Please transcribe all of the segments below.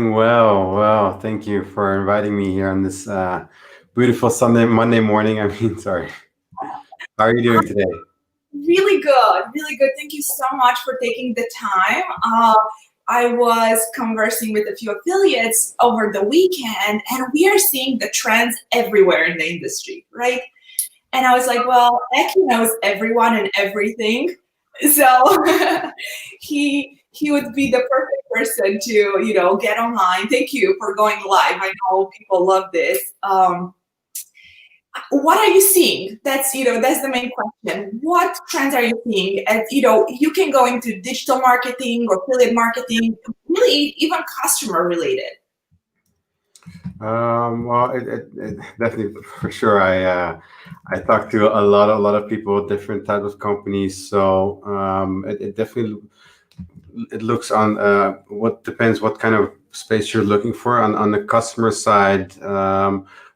Well, thank you for inviting me here on this beautiful Monday morning. Sorry. How are you doing today? Really good, really good. Thank you so much for taking the time. I was conversing with a few affiliates over the weekend, and we are seeing the trends everywhere in the industry, right? And I was like, well, Eki knows everyone and everything, so he would be the perfect person to get online. Thank you for going live. I know people love this. What are you seeing? That's the main question. What trends are you seeing? And you can go into digital marketing or affiliate marketing, really even customer related. It definitely for sure. I talked to a lot of people, different types of companies. So it definitely it looks on what depends what kind of space you're looking for on the customer side.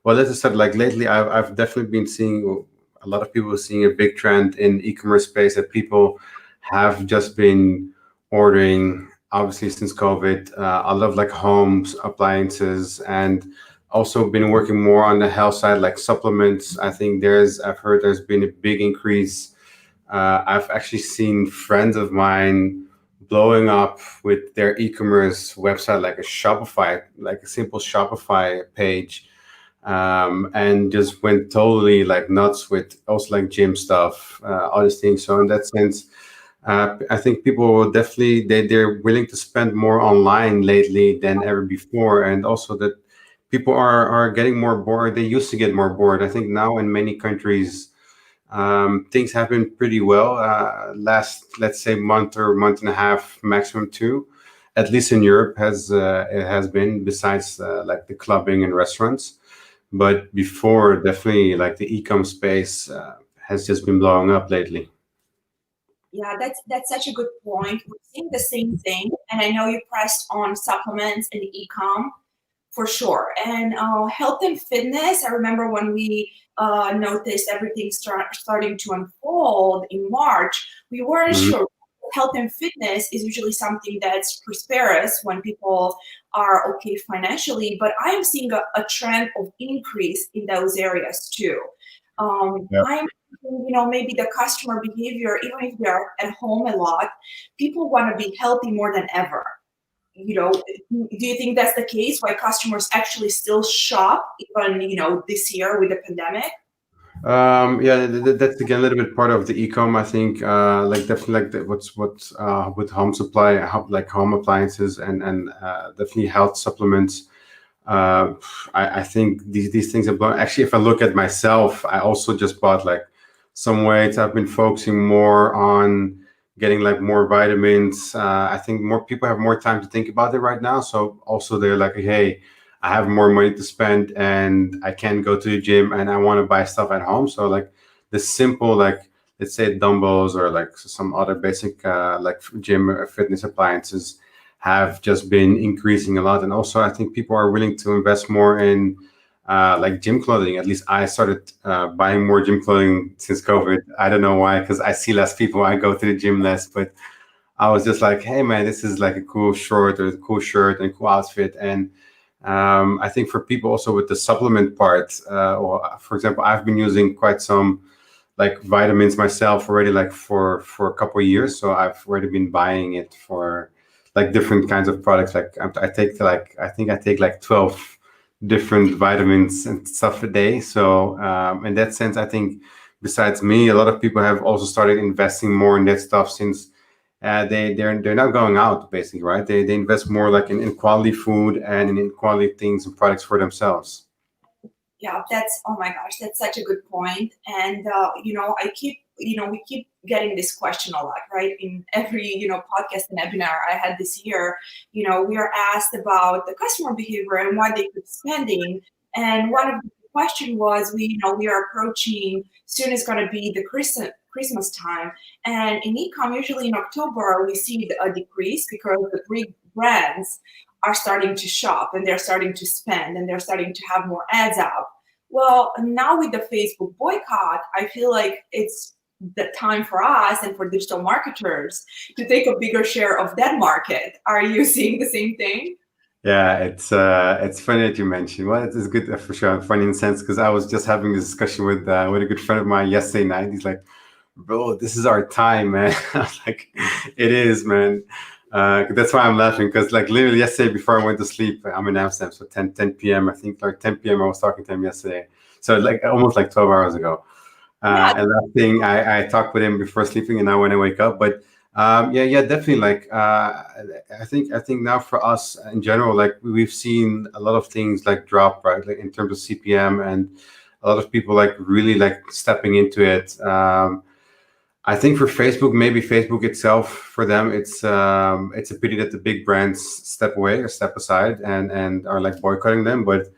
Well, as I said, like lately, I've definitely been seeing a lot of people seeing a big trend in e-commerce space that people have just been ordering. Obviously, since COVID, a lot of like homes, appliances, and also been working more on the health side, like supplements. I've heard there's been a big increase. I've actually seen friends of mine blowing up with their e-commerce website, like a Shopify, like a simple Shopify page, and just went totally like nuts with also like gym stuff, all these things. So in that sense, I think people will definitely they're willing to spend more online lately than ever before, and also that people are getting more bored. They used to get more bored. I think now in many countries things have been pretty well. Last, let's say, month or month and a half, maximum two, at least in Europe, it has been. Besides like the clubbing and restaurants, but before, definitely like the e-com space has just been blowing up lately. Yeah, that's such a good point. We're seeing the same thing, and I know you pressed on supplements and e-com for sure. And health and fitness, I remember when we noticed everything starting to unfold in March, we weren't Mhm. sure. Health and fitness is usually something that's prosperous when people are okay financially, but I am seeing a trend of increase in those areas too. I'm thinking, maybe the customer behavior, even if they're at home a lot, people want to be healthy more than ever. Do you think that's the case why customers actually still shop even this year with the pandemic? Yeah, that's again a little bit part of the e-com. I think, like definitely like what's with home supply, like home appliances and definitely health supplements. Uh, I think these things are blown. Actually, if I look at myself, I also just bought like some weights. I've been focusing more on getting like more vitamins. I think more people have more time to think about it right now. So also they're like, hey, I have more money to spend and I can't go to the gym and I want to buy stuff at home. So like the simple like let's say dumbbells or like some other basic like gym or fitness appliances have just been increasing a lot. And also, I think people are willing to invest more in like gym clothing. At least I started buying more gym clothing since COVID. I don't know why, because I see less people. I go to the gym less, but I was just like, hey man, this is like a cool short or a cool shirt and cool outfit. And I think for people also with the supplement part, or for example, I've been using quite some like vitamins myself already like for a couple of years, so I've already been buying it for like different kinds of products. Like I take like I think I take like 12 different vitamins and stuff a day. So in that sense, I think besides me, a lot of people have also started investing more in that stuff since they're not going out basically, right? They invest more like in quality food and in quality things and products for themselves. Yeah, that's, oh my gosh, that's such a good point. And we keep getting this question a lot, right? In every podcast and webinar I had this year, we are asked about the customer behavior and why they keep spending. And one of the question was, we are approaching, soon is going to be the Christmas time, and in ecom usually in October we see a decrease because the big brands are starting to shop and they're starting to spend and they're starting to have more ads out. Well, now with the Facebook boycott, I feel like it's the time for us and for digital marketers to take a bigger share of that market. Are you seeing the same thing? Yeah, it's funny that you mentioned. Well, it's good for sure. Funny in the sense because I was just having this discussion with a good friend of mine yesterday night. He's like, "Bro, this is our time, man." I was like, "It is, man." That's why I'm laughing because like literally yesterday before I went to sleep, I'm in Amsterdam, so 10 p.m. I think like 10 p.m. I was talking to him yesterday, so like almost like 12 hours ago. Yeah, And last thing, I talk with him before sleeping, and now when I wake up. But yeah, definitely. Like I think now for us in general, like we've seen a lot of things like drop, right? Like in terms of CPM, and a lot of people like really like stepping into it. I think for Facebook, maybe Facebook itself, for them, it's a pity that the big brands step away or step aside and are like boycotting them. But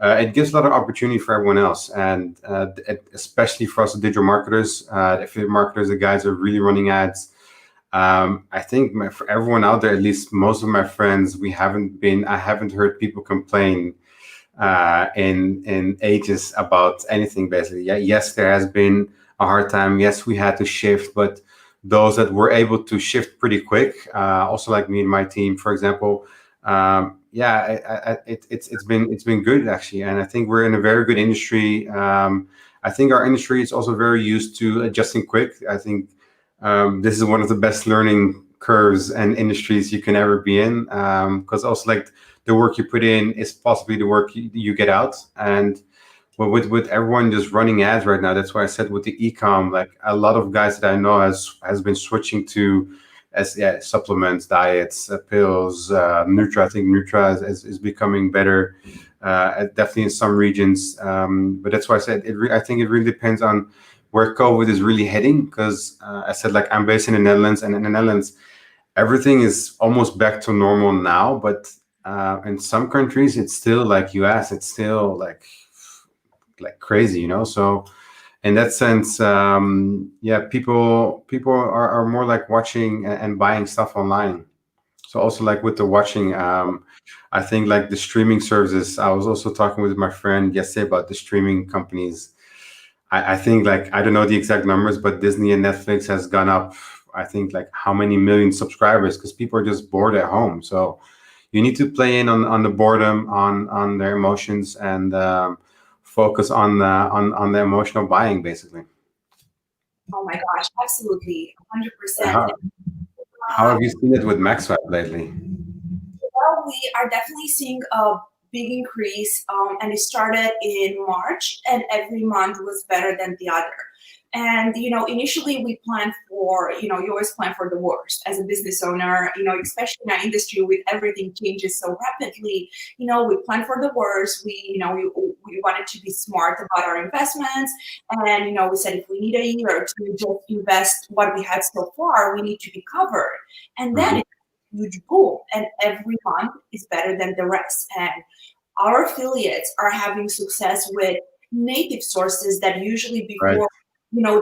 it gives a lot of opportunity for everyone else, and especially for us digital marketers, affiliate marketers, the guys are really running ads. I think for everyone out there, at least most of my friends, I haven't heard people complain in ages about anything basically. Yeah, yes, there has been a hard time. Yes, we had to shift, but those that were able to shift pretty quick, also like me and my team, for example, yeah, it's been good actually, and I think we're in a very good industry. I think our industry is also very used to adjusting quick. I think this is one of the best learning curves and industries you can ever be in, because also like the work you put in is possibly the work you get out. And well, with everyone just running ads right now, that's why I said with the ecom, like a lot of guys that I know has been switching to as yeah, supplements, diets, pills, Nutra. I think Nutra is becoming better, definitely in some regions. But that's why I said I think it really depends on where COVID is really heading. Because I said like I'm based in the Netherlands, and in the Netherlands everything is almost back to normal now, but in some countries it's still like US, it's still like crazy, you know. So in that sense, yeah, people are more like watching and buying stuff online. So also like with the watching, I think like the streaming services. I was also talking with my friend yesterday about the streaming companies. I think like I don't know the exact numbers, but Disney and Netflix has gone up. I think like how many million subscribers because people are just bored at home. So you need to play in on the boredom, on their emotions, and focus on the emotional buying basically. oh my gosh, absolutely, 100%. How, how have you seen it with Maxwell lately? Well, we are definitely seeing a big increase, and it started in March, and every month was better than the other. And initially we planned for, you always plan for the worst as a business owner, especially in our industry with everything changes so rapidly. We plan for the worst. We wanted to be smart about our investments, and we said if we need a year to just invest what we had so far, we need to be covered. And Mhm. then huge boom, and every month is better than the rest. And our affiliates are having success with native sources that usually Right. before,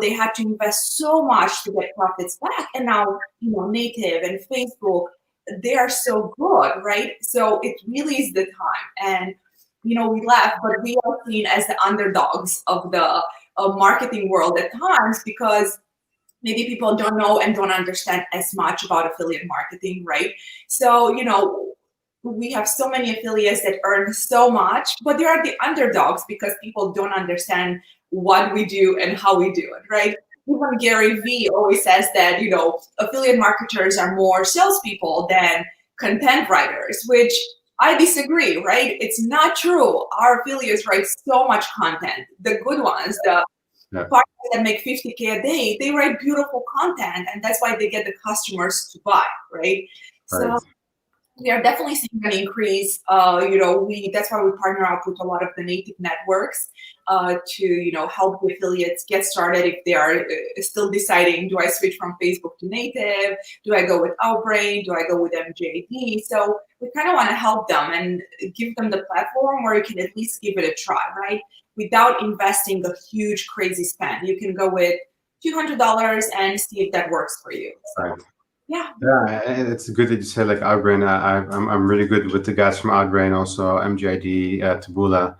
they had to invest so much to get profits back. And now, native and Facebook, they are so good, right? So it really is the time. And we laugh, but we are seen as the underdogs of the marketing world at times, because maybe people don't know and don't understand as much about affiliate marketing, right? So, we have so many affiliates that earn so much, but they are the underdogs because people don't understand what we do and how we do it, right? Even Gary Vee always says that, affiliate marketers are more salespeople than content writers, which I disagree, right? It's not true. Our affiliates write so much content, the good ones, the Yeah. partners that make 50K a day, they write beautiful content, and that's why they get the customers to buy, right? So Right. we are definitely seeing an increase. We that's why we partner up with a lot of the native networks to help the affiliates get started if they are still deciding, do I switch from Facebook to native? Do I go with Outbrain? Do I go with MJD? So we kind of want to help them and give them the platform where you can at least give it a try, right? Without investing a huge crazy spend, you can go with $200 and see if that works for you. So Right. yeah. Yeah, and it's good that you say like Outbrain. I'm really good with the guys from Outbrain, also MGID, Taboola.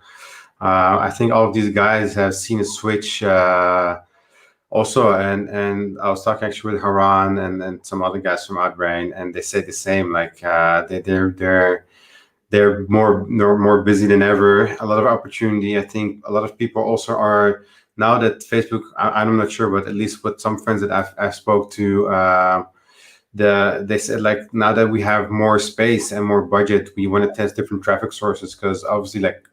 I think all of these guys have seen a switch also, and I was talking actually with Haran and some other guys from Outbrain, and they say the same. Like they're they're more busy than ever. A lot of opportunity. I think a lot of people also are now that Facebook. I'm not sure, but at least with some friends that I've spoke to, they said like now that we have more space and more budget, we want to test different traffic sources because obviously like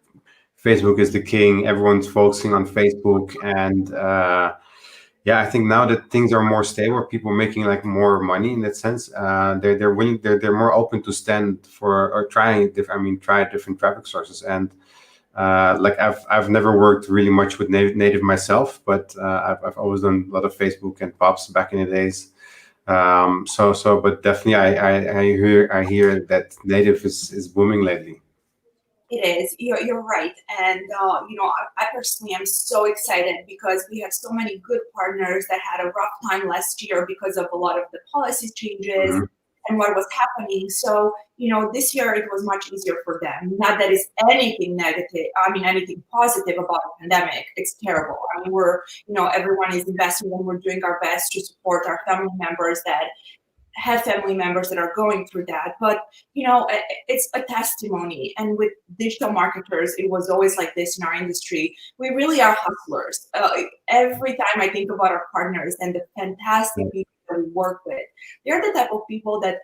Facebook is the king. Everyone's focusing on Facebook, and yeah, I think now that things are more stable, people are making like more money in that sense. They're willing, they're more open to stand for or trying. Try different traffic sources. And like I've never worked really much with native myself, but I've always done a lot of Facebook and Pops back in the days. But definitely, I hear that native is booming lately. It is. You're right. And, I personally am so excited because we have so many good partners that had a rough time last year because of a lot of the policy changes Mhm. and what was happening. So, this year it was much easier for them. Not that it's anything negative, anything positive about the pandemic. It's terrible. Everyone is investing and we're doing our best to support our family members that have family members that are going through that. But it's a testimony. And with digital marketers, it was always like this in our industry. We really are hustlers. Every time I think about our partners and the fantastic people that we work with, they're the type of people that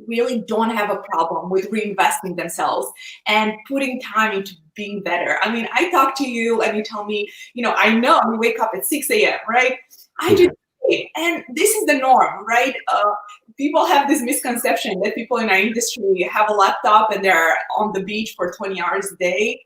really don't have a problem with reinvesting themselves and putting time into being better. I talk to you and you tell me, I know you wake up at 6 a.m., right? I do. And this is the norm, right? People have this misconception that people in our industry have a laptop and they're on the beach for 20 hours a day.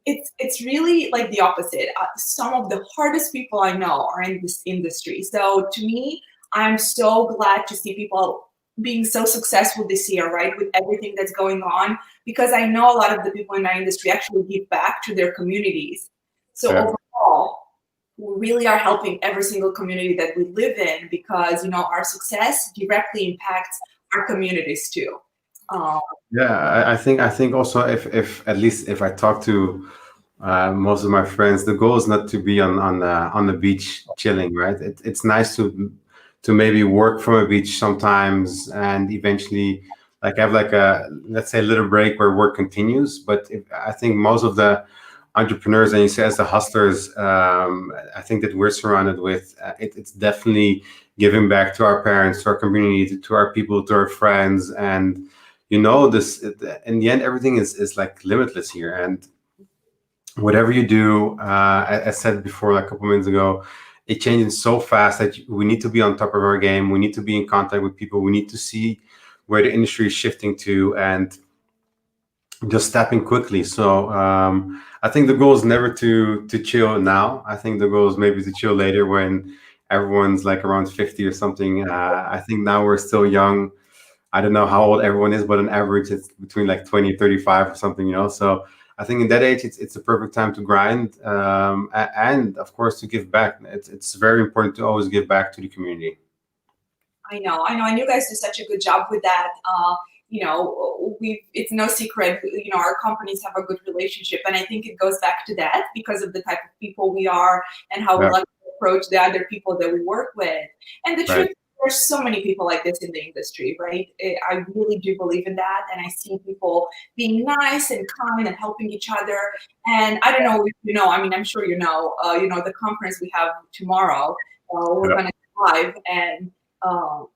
It's really like the opposite. Some of the hardest people I know are in this industry. So to me, I'm so glad to see people being so successful this year, right? With everything that's going on, because I know a lot of the people in our industry actually give back to their communities. So Yeah. overall, we really are helping every single community that we live in because our success directly impacts our communities too. Um, Yeah, I think also if at least if I talk to most of my friends, the goal is not to be on the beach chilling, right? It's nice to maybe work from a beach sometimes and eventually like have like a, let's say, a little break where work continues. But I think most of the entrepreneurs and you say as the hustlers, I think that we're surrounded with, it's definitely giving back to our parents, to our community, to our people, to our friends. And this in the end, everything is like limitless here. And whatever you do, I said before, like a couple minutes ago, it changes so fast that we need to be on top of our game. We need to be in contact with people. We need to see where the industry is shifting to and just stepping quickly. So I think the goal is never to chill now. I think the goal is maybe to chill later when everyone's like around 50 or something. I think now we're still young. I don't know how old everyone is, but on average, it's between like 20 and 35 or something. So I think in that age, it's the perfect time to grind and, of course, to give back. It's very important to always give back to the community. I know, and you guys do such a good job with that. It's no secret, our companies have a good relationship, and I think it goes back to that because of the type of people we are and how we Yeah, like to approach the other people that we work with. And the right. truth, there's so many people like this in the industry, right? I really do believe in that, and I see people being nice and kind and helping each other. And I don't know if I'm sure the conference we have tomorrow, we're Yeah. gonna go live and. Um,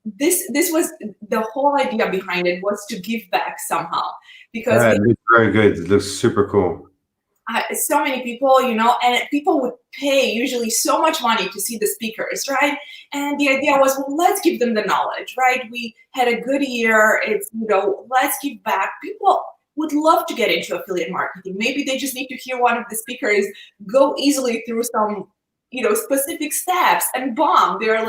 this was the whole idea behind it was to give back somehow because It looks very good. It looks super cool. so many people and people would pay usually so much money to see the speakers, right? And the idea was, well, let's give them the knowledge, right? We had a good year. It's let's give back. People would love to get into affiliate marketing. Maybe they just need to hear one of the speakers go easily through some specific steps and bomb, they're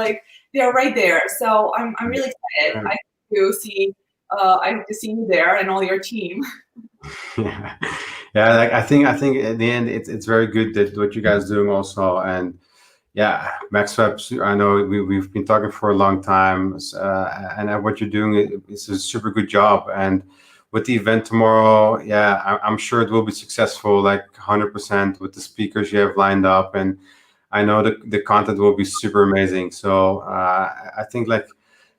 right there. So I'm really excited. Yeah. I hope to see you there and all your team. Yeah, yeah. Like I think at the end, it's very good that what you guys doing also, and yeah, MaxWeb. I know we've been talking for a long time, and what you're doing is a super good job. And with the event tomorrow, yeah, I'm sure it will be successful, like 100% with the speakers you have lined up, and I know the content will be super amazing. So I think like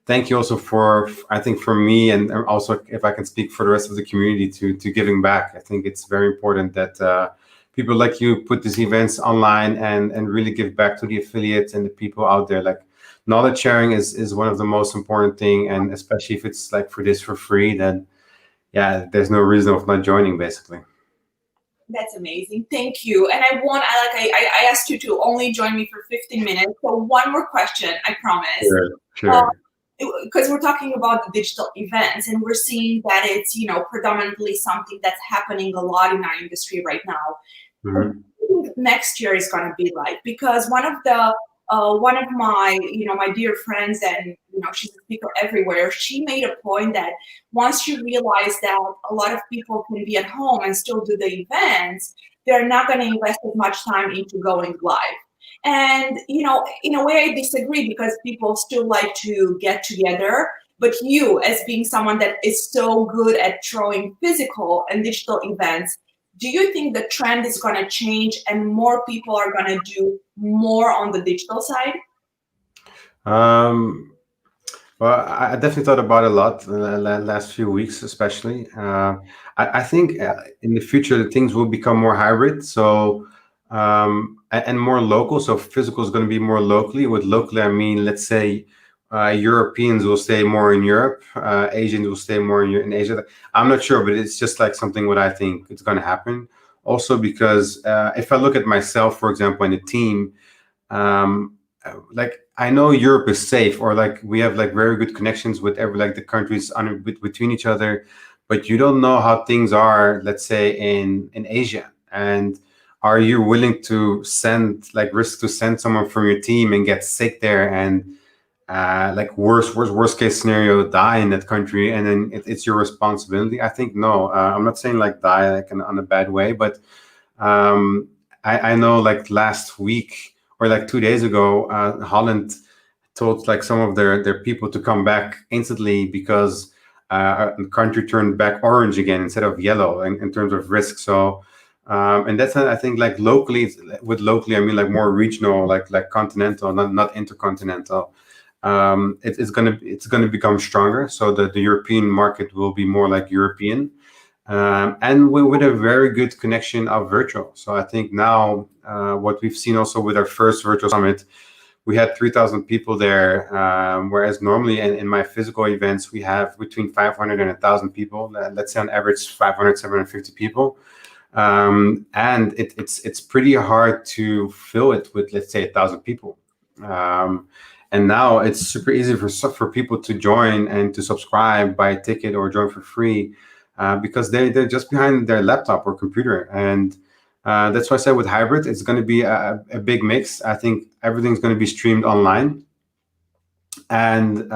thank you also for, I think for me, and also if I can speak for the rest of the community, to giving back. I think it's very important that people like you put these events online and really give back to the affiliates and the people out there. Like, knowledge sharing is one of the most important thing, and especially if it's like for this for free, then yeah, there's no reason of not joining, basically. That's amazing. Thank you. And I asked you to only join me for 15 minutes. So one more question, I promise. Sure. Because we're talking about the digital events, and we're seeing that it's, predominantly something that's happening a lot in our industry right now. Mhm. Next year is going to be like, because one of my my dear friends, and she's a speaker everywhere, she made a point that once you realize that a lot of people can be at home and still do the events, they're not going to invest as much time into going live. And in a way I disagree, because people still like to get together. But you, as being someone that is so good at throwing physical and digital events, do you think the trend is going to change and more people are going to do more on the digital side? Well, I definitely thought about it a lot last few weeks, especially. I think in the future things will become more hybrid, so and more local. So physical is going to be more locally. With locally, I mean, let's say Europeans will stay more in Europe, Asians will stay more in Asia. I'm not sure, but it's just like something what I think it's going to happen. Also, because if I look at myself, for example, in a team, like I know Europe is safe, or like we have like very good connections with every like the countries between each other, but you don't know how things are, let's say in Asia. And are you willing to risk to send someone from your team and get sick there, and like worst case scenario, die in that country, and then it's your responsibility? I think no. I'm not saying like die like on a bad way, but I know like last week or like 2 days ago, Holland told like some of their people to come back instantly, because the country turned back orange again instead of yellow in terms of risk. So and that's I think like locally, with locally I mean like more regional, like continental, not intercontinental. It's gonna become stronger, so that the European market will be more like European, and with a very good connection of virtual. So I think now what we've seen also with our first virtual summit, we had 3,000 people there, whereas normally in my physical events we have between 500 and 1,000 people. Let's say on average 500, 750 people. And it's pretty hard to fill it with, let's say, 1,000 people. And now it's super easy for people to join and to subscribe, buy a ticket, or join for free, because they're just behind their laptop or computer. And that's why I said with hybrid, it's going to be a big mix. I think everything's going to be streamed online, and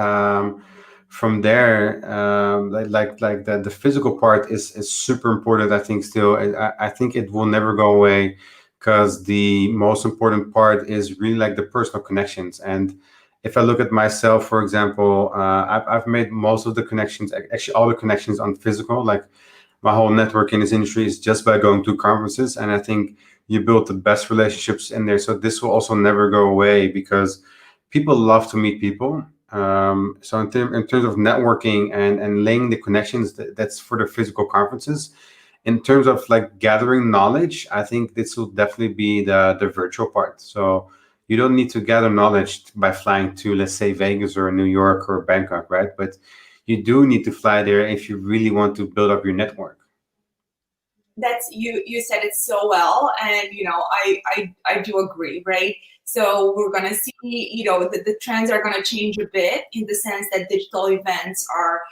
from there, like the physical part is super important. I think still, I think it will never go away, because the most important part is really like the personal connections. And if I look at myself, for example, I've made most of the connections, actually all the connections on physical. Like my whole network in this industry is just by going to conferences, and I think you build the best relationships in there. So this will also never go away, because people love to meet people. So in terms of networking and laying the connections, that's for the physical conferences. In terms of like gathering knowledge, I think this will definitely be the virtual part. So you don't need to gather knowledge by flying to, let's say, Vegas or New York or Bangkok, right? But you do need to fly there if you really want to build up your network. That's you said it so well, and I do agree, right? So we're going to see, the trends are going to change a bit, in the sense that digital events are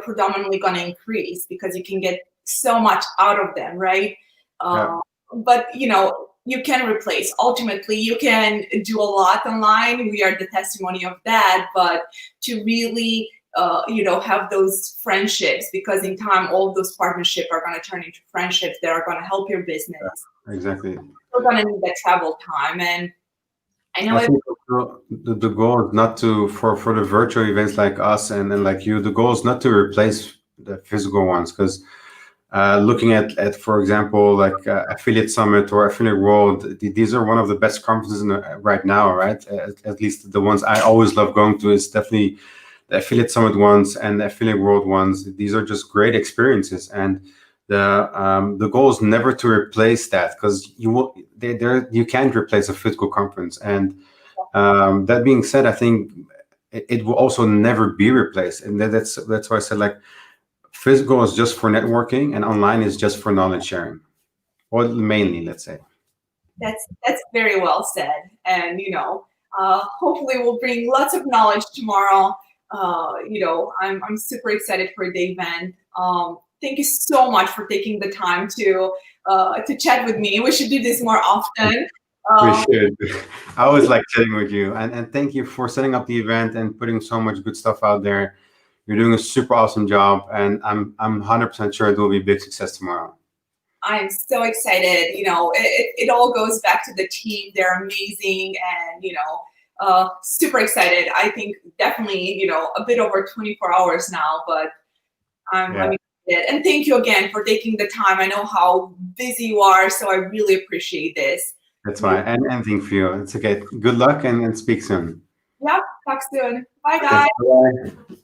predominantly going to increase, because you can get so much out of them, right? Yeah. But you can replace. Ultimately, you can do a lot online. We are the testimony of that. But to really have those friendships, because in time all of those partnerships are going to turn into friendships that are going to help your business. Yeah, exactly. You're going to need that travel time, and I know I think the goal is not to, for the virtual events like us and like you, the goal is not to replace the physical ones, because looking at for example like Affiliate Summit or Affiliate World, these are one of the best conferences right now, right? At least the ones I always love going to is definitely Affiliate Summit ones and the Affiliate World ones. These are just great experiences, and the goal is never to replace that, because you can't replace a physical conference. And that being said, I think it will also never be replaced, and that's why I said, like, physical is just for networking and online is just for knowledge sharing, or mainly, let's say. That's very well said. And hopefully we'll bring lots of knowledge tomorrow. I'm super excited for the event. Thank you so much for taking the time to chat with me. We should do this more often. We should. I always like chatting with you, and thank you for setting up the event and putting so much good stuff out there. You're doing a super awesome job, and I'm 100% sure it will be a big success tomorrow. I'm so excited. It all goes back to the team. They're amazing, and super excited. I think definitely a bit over 24 hours now, but I'm excited. And thank you again for taking the time. I know how busy you are, so I really appreciate this. That's fine. And anything for you. It's okay. Good luck, and speak soon. Yep. Talk soon. Bye, guys. Okay, bye.